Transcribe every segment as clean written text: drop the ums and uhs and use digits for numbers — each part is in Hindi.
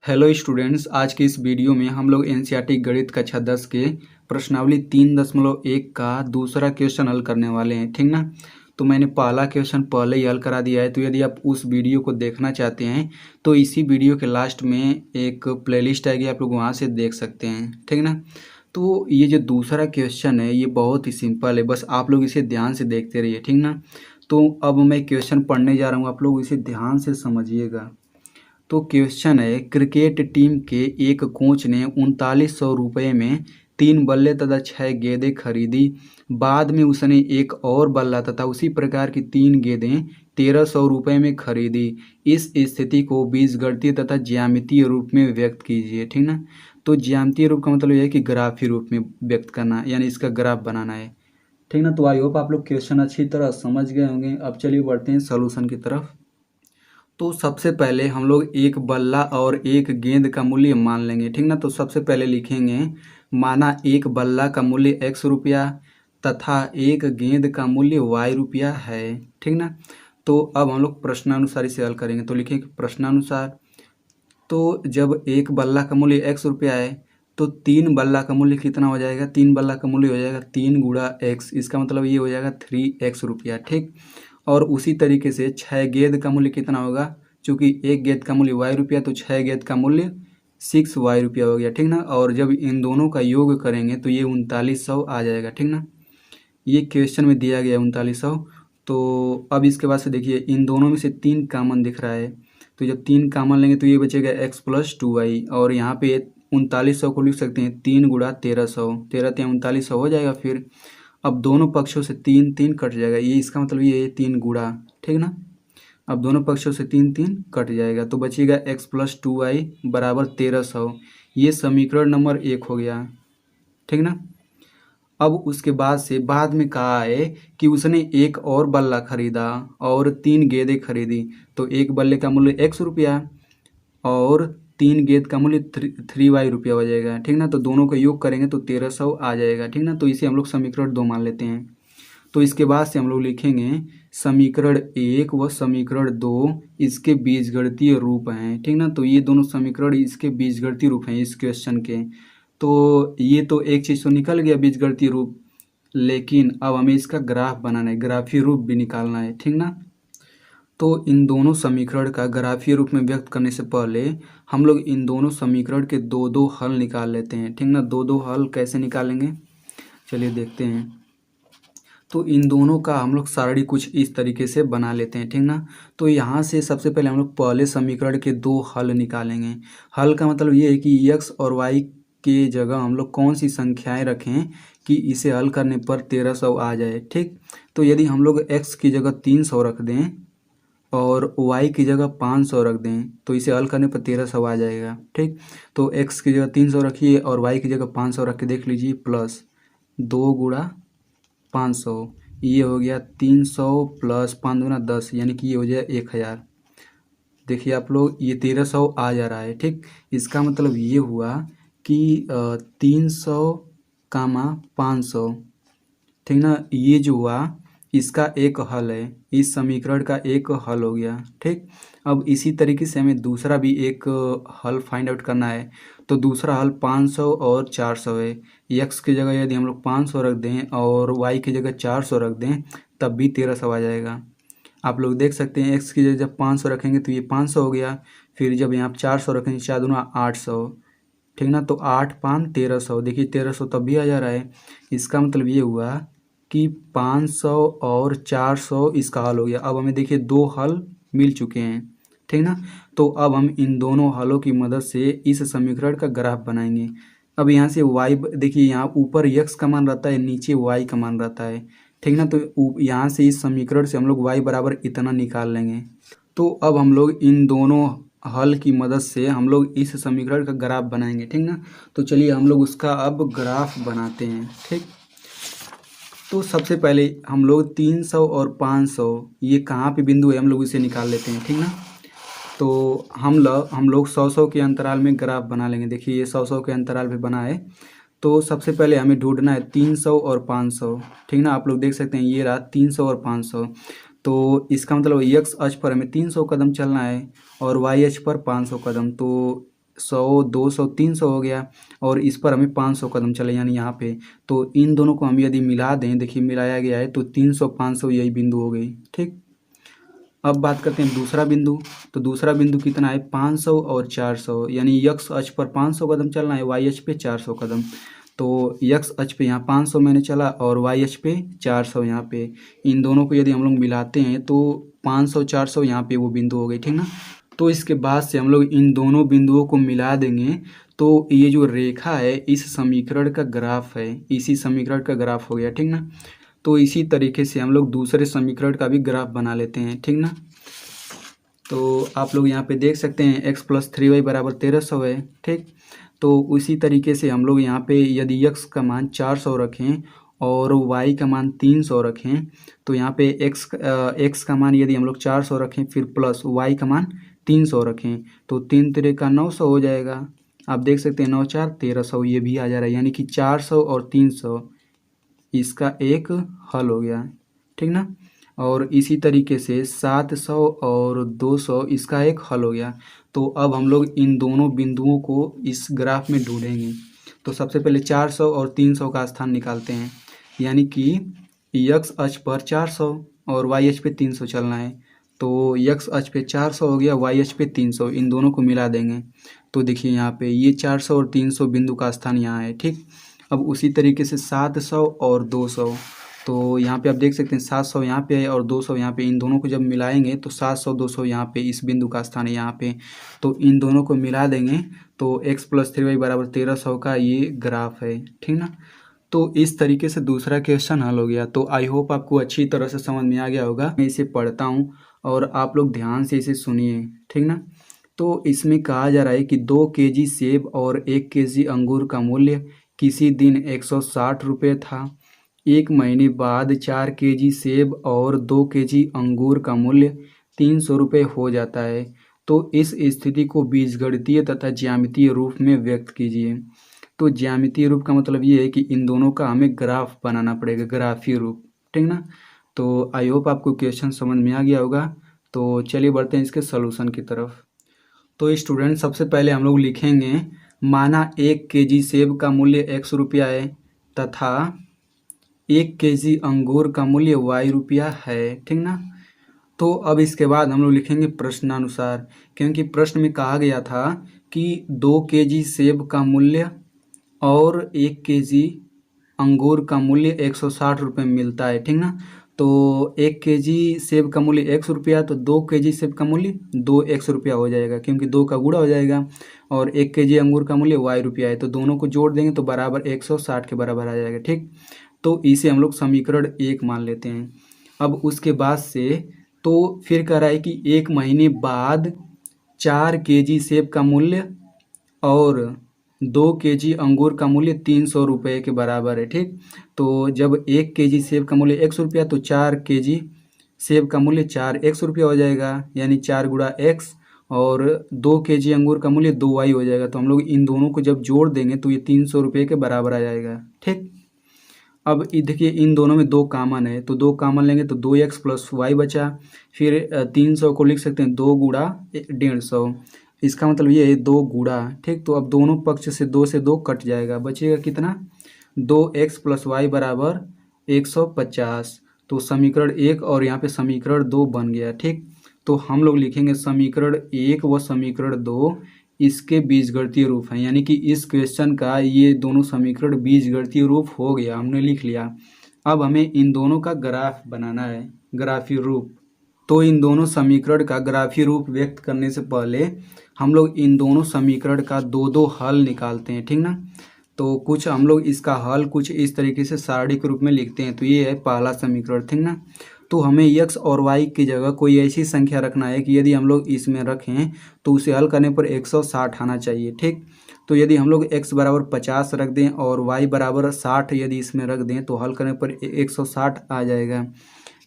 हेलो स्टूडेंट्स, आज के इस वीडियो में हम लोग एनसीईआरटी गणित कक्षा 10 के प्रश्नावली 3.1 का दूसरा क्वेश्चन हल करने वाले हैं। ठीक ना। तो मैंने पहला क्वेश्चन पहले ही हल करा दिया है, तो यदि आप उस वीडियो को देखना चाहते हैं तो इसी वीडियो के लास्ट में एक प्लेलिस्ट आएगी, आप लोग वहाँ से देख सकते हैं। ठीक ना। तो ये जो दूसरा क्वेश्चन है ये बहुत ही सिंपल है, बस आप लोग इसे ध्यान से देखते रहिए। ठीक ना। तो अब मैं क्वेश्चन पढ़ने जा रहा हूँ, आप लोग इसे ध्यान से समझिएगा। तो क्वेश्चन है, क्रिकेट टीम के एक कोच ने 3900 रुपये में 3 बल्ले तथा 6 गेंदें खरीदी। बाद में उसने एक और बल्ला तथा उसी प्रकार की 3 गेंदें 1300 रुपये में खरीदी। इस स्थिति को बीजगणितीय तथा ज्यामितीय रूप में व्यक्त कीजिए। ठीक ना। तो ज्यामितीय रूप का मतलब यह है कि ग्राफी रूप में व्यक्त करना, यानी इसका ग्राफ बनाना है। ठीक ना। तो आई होप आप लोग क्वेश्चन अच्छी तरह समझ गए होंगे। अब चलिए बढ़ते हैं सोल्यूशन की तरफ। तो सबसे पहले हम लोग एक बल्ला और एक गेंद का मूल्य मान लेंगे। ठीक ना। तो सबसे पहले लिखेंगे, माना एक बल्ला का मूल्य ₹x तथा एक गेंद का मूल्य y है। ठीक ना। तो अब हम लोग प्रश्नानुसार इसे हल करेंगे। तो लिखेंगे प्रश्नानुसार। तो जब एक बल्ला का मूल्य ₹x है तो 3 बल्ला का मूल्य कितना हो जाएगा? 3 बल्ला का मूल्य हो जाएगा 3 गुणा x, इसका मतलब ये हो जाएगा 3x रुपया। ठीक। और उसी तरीके से 6 गेंद का मूल्य कितना होगा? चूंकि एक गेंद का मूल्य y तो 6 गेंद का मूल्य 6y हो गया। ठीक ना। और जब इन दोनों का योग करेंगे तो ये 3900 आ जाएगा। ठीक ना। ये क्वेश्चन में दिया गया है 3900। तो अब इसके बाद से देखिए, इन दोनों में से 3 कॉमन दिख रहा है, तो जब 3 कॉमन लेंगे तो ये बचेगा x+2y। और यहाँ पे 3900 को लिख सकते हैं 3 गुणा 1300, 13 3 3900 हो जाएगा। फिर अब दोनों पक्षों से 3 3 कट जाएगा, ये इसका मतलब ये है 3 गुणा। ठीक ना। अब दोनों पक्षों से 3 3 कट जाएगा तो बचेगा x+2y बराबर 1300। ये समीकरण नंबर 1 हो गया। ठीक ना। अब उसके बाद से बाद में कहा है कि उसने एक और बल्ला खरीदा और 3 गेंदें खरीदी। तो एक बल्ले का मूल्य ₹x और 3 गेंद का मूल्य 3y हो जाएगा। ठीक ना। तो दोनों का योग करेंगे तो 1300 आ जाएगा। ठीक ना। तो इसे हम लोग समीकरण 2 मान लेते हैं। तो इसके बाद से हम लोग लिखेंगे समीकरण 1 व समीकरण 2 इसके बीजगणितीय रूप हैं। ठीक ना। तो ये दोनों समीकरण इसके बीजगणितीय रूप हैं इस क्वेश्चन के। तो ये तो एक चीज़ तो निकल गया बीजगणितीय रूप, लेकिन अब हमें इसका ग्राफ बनाना है, ग्राफीय रूप भी निकालना है। ठीक ना। तो इन दोनों समीकरण का ग्राफीय रूप में व्यक्त करने से पहले हम लोग इन दोनों समीकरण के दो दो हल निकाल लेते हैं। ठीक ना। दो दो हल कैसे निकालेंगे, चलिए देखते हैं। तो इन दोनों का हम लोग सारणी कुछ इस तरीके से बना लेते हैं। ठीक ना। तो यहाँ से सबसे पहले हम लोग पहले समीकरण के 2 हल निकालेंगे। हल का मतलब ये है कि x और y के जगह हम लोग कौन सी संख्याएं रखें कि इसे हल करने पर 1300 आ जाए। ठीक। तो यदि हम लोग x की जगह 300 रख दें और y की जगह 500 रख दें तो इसे हल करने पर 1300 आ जाएगा। ठीक। तो x की जगह 300 रखिए और y की जगह 500 रख के देख लीजिए, प्लस 2 गुणा 500, ये हो गया 300 प्लस 5 दूना 10, यानी कि ये हो जाए 1000। देखिए आप लोग, ये 1300 आ जा रहा है। ठीक। इसका मतलब ये हुआ कि 300 कामा 500। ठीक ना। ये जो हुआ इसका एक हल है, इस समीकरण का एक हल हो गया। ठीक। अब इसी तरीके से हमें दूसरा भी एक हल फाइंड आउट करना है। तो दूसरा हल 500 और 400 है। x की जगह यदि हम लोग 500 रख दें और y की जगह 400 रख दें तब भी 1300 आ जाएगा। आप लोग देख सकते हैं x की जगह जब 500 रखेंगे तो ये 500 हो गया। फिर जब यहाँ 400 रखेंगे 4 दूना 800। ठीक ना। तो 8 5 1300, देखिए 1300 तब भी आ जा रहा है। इसका मतलब ये हुआ कि 500 और 400 इसका हल हो गया। अब हमें देखिए 2 हल मिल चुके हैं। ठीक ना। तो अब हम इन दोनों हलों की मदद से इस समीकरण का ग्राफ बनाएंगे। अब यहाँ से y, देखिए यहाँ ऊपर x का मान रहता है, नीचे y का मान रहता है। ठीक ना। तो यहाँ से इस समीकरण से हम लोग y बराबर इतना निकाल लेंगे। तो अब हम लोग इन दोनों हल की मदद से हम लोग इस समीकरण का ग्राफ बनाएंगे। ठीक ना। तो चलिए हम लोग उसका अब ग्राफ बनाते हैं। ठीक। तो सबसे पहले हम लोग 300 और 500 ये कहाँ पे बिंदु है हम लोग इसे निकाल लेते हैं। ठीक ना। तो हम लोग 100 के अंतराल में ग्राफ बना लेंगे। देखिए ये 100 के अंतराल पे बना है। तो सबसे पहले हमें ढूंढना है 300 और 500। ठीक ना। आप लोग देख सकते हैं ये रहा 300 और 500। तो इसका मतलब x अक्ष पर हमें 300 कदम चलना है और y अक्ष पर 500 कदम। तो 100, 200, 300 हो गया और इस पर हमें 500 कदम चले यानी यहाँ पे। तो इन दोनों को हम यदि मिला दें, देखिए मिलाया गया है तो 300, 500 यही बिंदु हो गई। ठीक, अब बात करते हैं दूसरा बिंदु। तो दूसरा बिंदु कितना है, 500 और 400, यानी यक्स अक्ष पर 500 कदम चलना है, वाई अक्ष पे 400 कदम। तो यक्स अक्ष पे यहाँ 500 मैंने चला और वाई अक्ष पे 400 यहाँ पे। इन दोनों को यदि हम लोग मिलाते हैं तो 500, 400 यहाँ पे वो बिंदु हो गई। ठीक ना। तो इसके बाद से हम लोग इन दोनों बिंदुओं को मिला देंगे तो ये जो रेखा है इस समीकरण का ग्राफ है, इसी समीकरण का ग्राफ हो गया। ठीक ना। तो इसी तरीके से हम लोग दूसरे समीकरण का भी ग्राफ बना लेते हैं। ठीक ना। तो आप लोग यहाँ पे देख सकते हैं x + 3y = 1300 है। ठीक, तो उसी तरीके से हम लोग यहाँ पे यदि x का मान 400 रखें और y का मान 300 रखें तो यहाँ पे x का मान यदि हम लोग 400 रखें फिर प्लस y का मान 300 रखें तो 3 तिरे का 900 हो जाएगा। आप देख सकते हैं 9 4 1300 ये भी आ जा रहा है, यानी कि 400 और 300 इसका एक हल हो गया। ठीक ना। और इसी तरीके से 700 और 200 इसका एक हल हो गया। तो अब हम लोग इन दोनों बिंदुओं को इस ग्राफ में ढूंढेंगे। तो सबसे पहले 400 और 300 का स्थान निकालते हैं, यानी कि यक्स अक्ष पर 400 और वाई अक्ष पे 300 चलना है। तो यक्स अक्ष पे 400 हो गया, वाई अक्ष पे 300, इन दोनों को मिला देंगे। तो देखिए यहाँ पे ये 400 और 300 बिंदु का स्थान यहाँ है। ठीक, अब उसी तरीके से 700 और 200, तो यहाँ पे आप देख सकते हैं 700 यहाँ पे है और 200 यहाँ पे, इन दोनों को जब मिलाएंगे तो 700 200 यहाँ पे इस बिंदु का स्थान है यहाँ पे। तो इन दोनों को मिला देंगे तो x + 3y = 1300 का ये ग्राफ है। ठीक ना। तो इस तरीके से दूसरा क्वेश्चन हल हो गया। तो आई होप आपको अच्छी तरह से समझ में आ गया होगा। मैं इसे पढ़ता हूँ और आप लोग ध्यान से इसे सुनिए। ठीक ना। तो इसमें कहा जा रहा है कि 2 केजी सेब और 1 केजी अंगूर का मूल्य किसी दिन 160 रुपये था। एक महीने बाद 4 केजी सेब और 2 केजी अंगूर का मूल्य 300 रुपये हो जाता है। तो इस स्थिति को बीजगणितीय तथा ज्यामितीय रूप में व्यक्त कीजिए। तो ज्यामितीय रूप का मतलब ये है कि इन दोनों का हमें ग्राफ बनाना पड़ेगा, ग्राफीय रूप। ठीक ना। तो आई होप आपको क्वेश्चन समझ में आ गया होगा। तो चलिए बढ़ते हैं इसके सलूशन की तरफ। तो स्टूडेंट सबसे पहले हम लोग लिखेंगे, माना 1 केजी सेब का मूल्य x रुपया है तथा 1 केजी अंगूर का मूल्य y रुपया है। ठीक ना। तो अब इसके बाद हम लोग लिखेंगे प्रश्नानुसार, क्योंकि प्रश्न में कहा गया था कि 2 केजी सेब का मूल्य और 1 केजी अंगूर का मूल्य 160 रुपये मिलता है। ठीक ना। तो 1 केजी सेब का मूल्य x रुपया, तो 2 केजी सेब का मूल्य 2x रुपया हो जाएगा, क्योंकि 2 का गुणा हो जाएगा। और 1 केजी अंगूर का मूल्य y रुपया है, तो दोनों को जोड़ देंगे तो बराबर 160 के बराबर आ जाएगा। ठीक, तो इसे हम लोग समीकरण 1 मान लेते हैं। अब उसके बाद से तो फिर कह रहा है कि 1 महीने बाद 4 केजी सेब का मूल्य और 2 केजी अंगूर का मूल्य 300 रुपये के बराबर है। ठीक, तो जब 1 केजी सेब का मूल्य x रुपया तो 4 केजी सेब का मूल्य 4x रुपया हो जाएगा, यानी 4 गुणा x, और 2 केजी अंगूर का मूल्य 2y हो जाएगा। तो हम लोग इन दोनों को जब जोड़ देंगे तो ये 300 रुपये के बराबर आ जाएगा। ठीक, अब देखिए इन दोनों में 2 कॉमन है, तो 2 कॉमन लेंगे तो 2x + y बचा। फिर 300 को लिख सकते हैं 2 गुणा 150, इसका मतलब ये है 2 गुणा। ठीक, तो अब दोनों पक्ष से 2 से 2 कट जाएगा, बचेगा कितना, 2x + y = 150। तो समीकरण 1 और यहाँ पे समीकरण 2 बन गया। ठीक, तो हम लोग लिखेंगे समीकरण 1 व समीकरण 2 इसके बीजगणितीय रूप हैं, यानी कि इस क्वेश्चन का ये दोनों समीकरण बीजगणितीय रूप हो गया, हमने लिख लिया। अब हमें इन दोनों का ग्राफ बनाना है, ग्राफीय रूप। तो इन दोनों समीकरण का ग्राफीय रूप व्यक्त करने से पहले हम लोग इन दोनों समीकरण का 2-2 हल निकालते हैं। ठीक ना। तो कुछ हम लोग इसका हल कुछ इस तरीके से सारणी के रूप में लिखते हैं। तो ये है पहला समीकरण। ठीक ना। तो हमें x और y की जगह कोई ऐसी संख्या रखना है कि यदि हम लोग इसमें रखें तो उसे हल करने पर 160 आना चाहिए। ठीक, तो यदि हम लोग x = 50 रख दें और y = 60 यदि इसमें रख दें तो हल करने पर 160 आ जाएगा।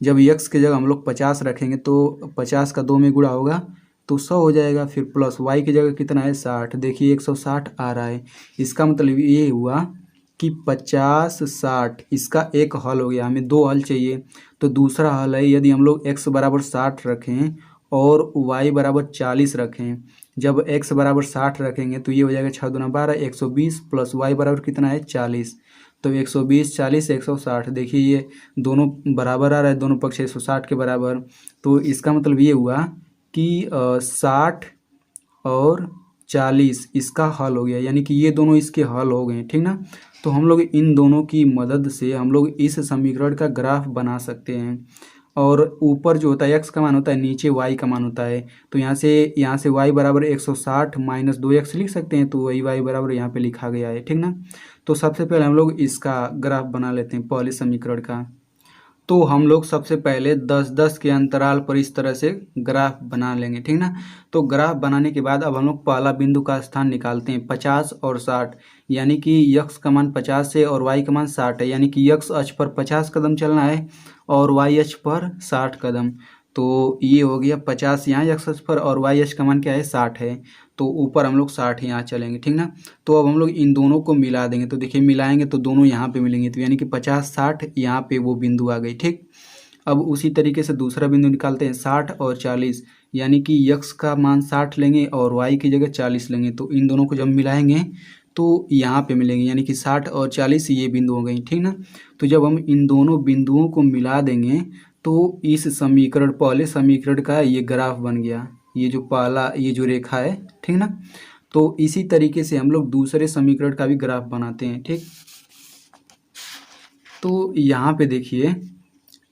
जब x की जगह हम लोग 50 रखेंगे तो 50 का 2 में गुणा होगा तो 100 हो जाएगा। फिर प्लस y की जगह कितना है 60, देखिए 160 आ रहा है। इसका मतलब ये हुआ कि 50 60 इसका एक हल हो गया। हमें 2 हल चाहिए, तो दूसरा हल है यदि हम लोग x = 60 रखें और y = 40 रखें जब x बराबर 60 रखेंगे तो ये हो जाएगा 6 दूना 12, 120 प्लस y बराबर कितना है 40। तो 120 40 160, देखिए ये दोनों बराबर आ रहा है, दोनों पक्ष 160 के बराबर। तो इसका मतलब ये हुआ कि 60 और 40 इसका हल हो गया, यानी कि ये दोनों इसके हल हो गए, ठीक ना। तो हम लोग इन दोनों की मदद से हम लोग इस समीकरण का ग्राफ बना सकते हैं। और ऊपर जो होता है x का मान होता है, नीचे y का मान होता है। तो यहाँ से y बराबर 160 माइनस 2x लिख सकते हैं, तो वही y बराबर यहाँ पे लिखा गया है, ठीक ना। तो सबसे पहले हम लोग इसका ग्राफ बना लेते हैं, पहले समीकरण का। तो हम लोग सबसे पहले 10-10 के अंतराल पर इस तरह से ग्राफ बना लेंगे, ठीक ना। तो ग्राफ बनाने के बाद अब हम लोग पहला बिंदु का स्थान निकालते हैं, 50 और 60, यानी कि x का मान 50 है और y का मान 60 है, यानी कि x अक्ष पर 50 कदम चलना है और y अक्ष पर 60 कदम। तो ये हो गया 50 यहाँ x अक्ष पर और y अक्ष का मान क्या है 60 है। तो ऊपर हम लोग 60 यहाँ चलेंगे, ठीक ना। तो अब हम लोग इन दोनों को मिला देंगे, तो देखिए मिलाएंगे तो दोनों यहाँ पे मिलेंगे, तो यानी कि 50 60 यहाँ पे वो बिंदु आ गई, ठीक। अब उसी तरीके से दूसरा बिंदु निकालते हैं, 60 और 40, यानी कि x का मान 60 लेंगे और y की जगह 40 लेंगे। तो इन दोनों को जब मिलाएंगे तो यहाँ पे मिलेंगे, यानी कि 60 और 40 ये बिंदु हो गई, ठीक ना। तो जब हम इन दोनों बिंदुओं को मिला देंगे तो इस समीकरण, पहले समीकरण का ये ग्राफ बन गया, ये जो पहला ये जो रेखा है, ठीक ना। तो इसी तरीके से हम लोग दूसरे समीकरण का भी ग्राफ बनाते हैं, ठीक। तो यहाँ पे देखिए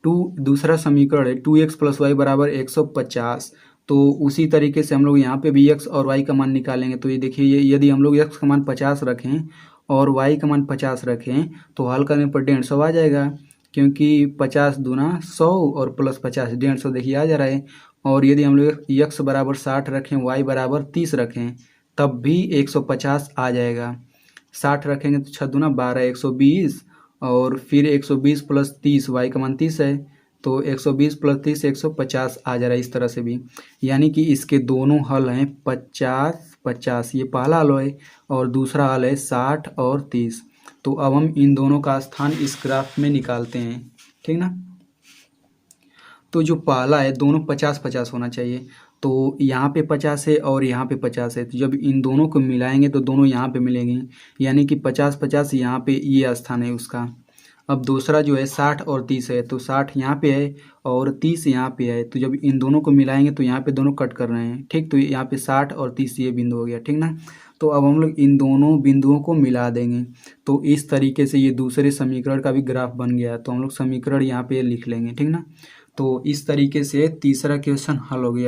दूसरा समीकरण है 2x प्लस वाई बराबर 150। तो उसी तरीके से हम लोग यहाँ पे भी x और y का मान निकालेंगे। तो ये देखिए, ये यदि हम लोग x का मान 50 रखें और y का मान 50 रखें तो हल करने पर 150 आ जाएगा, क्योंकि 50 दूना 100 और प्लस 50 150 देखिए आ जा रहा है। और यदि हम लोग x बराबर 60 रखें, y बराबर 30 रखें, तब भी 150 आ जाएगा। 60 रखेंगे तो 6 दूना 12 120, और फिर 120 प्लस 30, y का मान 30 है, तो 120 प्लस 30 150 आ जा रहा है इस तरह से भी। यानी कि इसके दोनों हल हैं 50 50, ये पहला हल है, और दूसरा हल है 60 और 30। तो अब हम इन दोनों का स्थान इस ग्राफ में निकालते हैं, ठीक ना। तो जो पहला है दोनों 50 50 होना चाहिए, तो यहाँ पे 50 है और यहाँ पे 50 है, तो जब इन दोनों को मिलाएंगे तो दोनों यहाँ पे मिलेंगे, यानी कि 50 50 यहाँ पे ये स्थान है उसका। अब दूसरा जो है 60 और 30 है, तो 60 यहाँ पे है और 30 यहाँ पे है, तो जब इन दोनों को मिलाएंगे तो यहाँ पे दोनों कट कर रहे हैं, ठीक। तो यहाँ पे 60 और 30 ये बिंदु हो गया, ठीक ना। तो अब हम लोग इन दोनों बिंदुओं को मिला देंगे, तो इस तरीके से ये दूसरे समीकरण का भी ग्राफ बन गया। तो हम लोग समीकरण यहाँ पे लिख लेंगे, ठीक ना। तो इस तरीके से तीसरा क्वेश्चन हल हो गया।